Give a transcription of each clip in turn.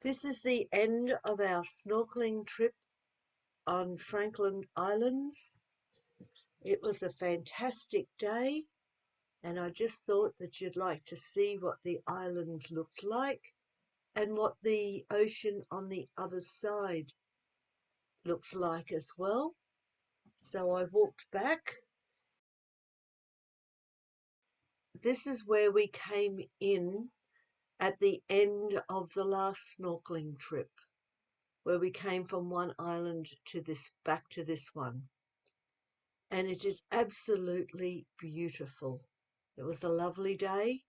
This is the end of our snorkeling trip on Frankland Islands. It was a fantastic day, and I just thought that you'd like to see what the island looked like and what the ocean on the other side looked like as well. So I walked back. This is where we came in at the end of the last snorkeling trip, where we came from one island to back to this one. And it is absolutely beautiful. It was a lovely day.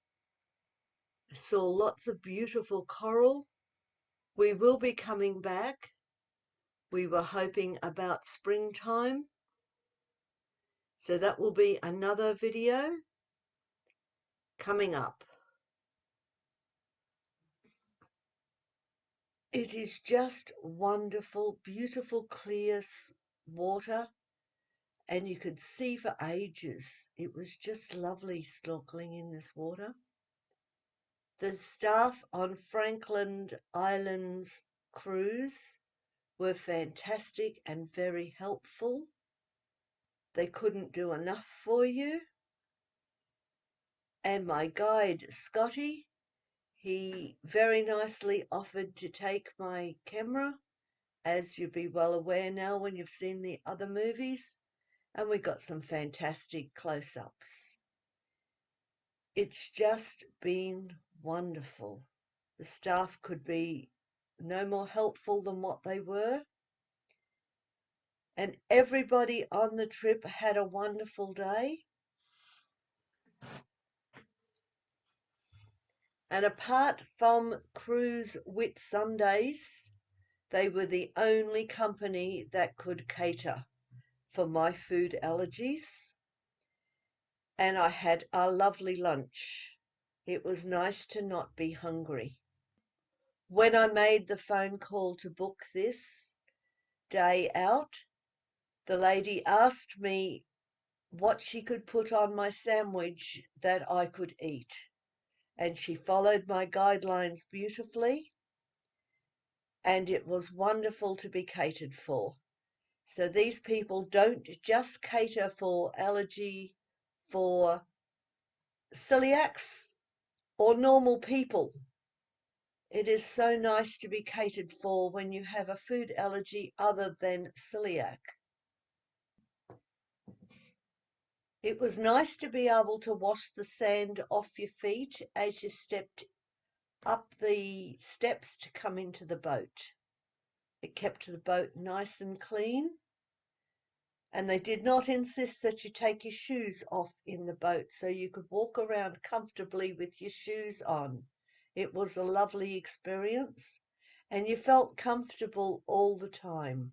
I saw lots of beautiful coral. We will be coming back. We were hoping about springtime. So that will be another video coming up. It is just wonderful, beautiful, clear water. And you could see for ages. It was just lovely snorkeling in this water. The staff on Frankland Islands cruise were fantastic and very helpful. They couldn't do enough for you. And my guide, Scotty, he very nicely offered to take my camera, as you'll be well aware now when you've seen the other movies, and we got some fantastic close-ups. It's just been wonderful. The staff could be no more helpful than what they were. And everybody on the trip had a wonderful day. And apart from Cruise Whit Sundays, they were the only company that could cater for my food allergies. And I had a lovely lunch. It was nice to not be hungry. When I made the phone call to book this day out, the lady asked me what she could put on my sandwich that I could eat. And she followed my guidelines beautifully. And it was wonderful to be catered for. So these people don't just cater for allergy for celiacs or normal people. It is so nice to be catered for when you have a food allergy other than celiac. It was nice to be able to wash the sand off your feet as you stepped up the steps to come into the boat. It kept the boat nice and clean. And they did not insist that you take your shoes off in the boat, so you could walk around comfortably with your shoes on. It was a lovely experience, and you felt comfortable all the time.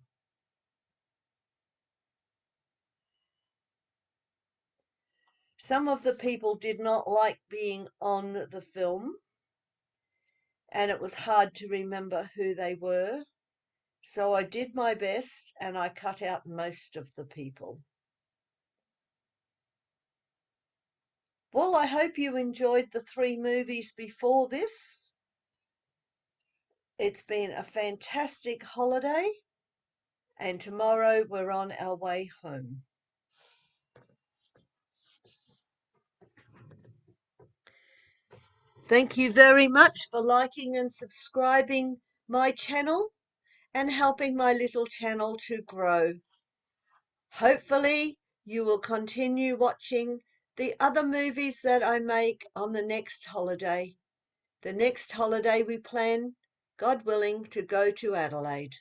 Some of the people did not like being on the film, and it was hard to remember who they were. So I did my best, and I cut out most of the people. Well, I hope you enjoyed the 3 movies before this. It's been a fantastic holiday, and tomorrow we're on our way home. Thank you very much for liking and subscribing my channel and helping my little channel to grow. Hopefully you will continue watching the other movies that I make on the next holiday. The next holiday we plan, God willing, to go to Adelaide.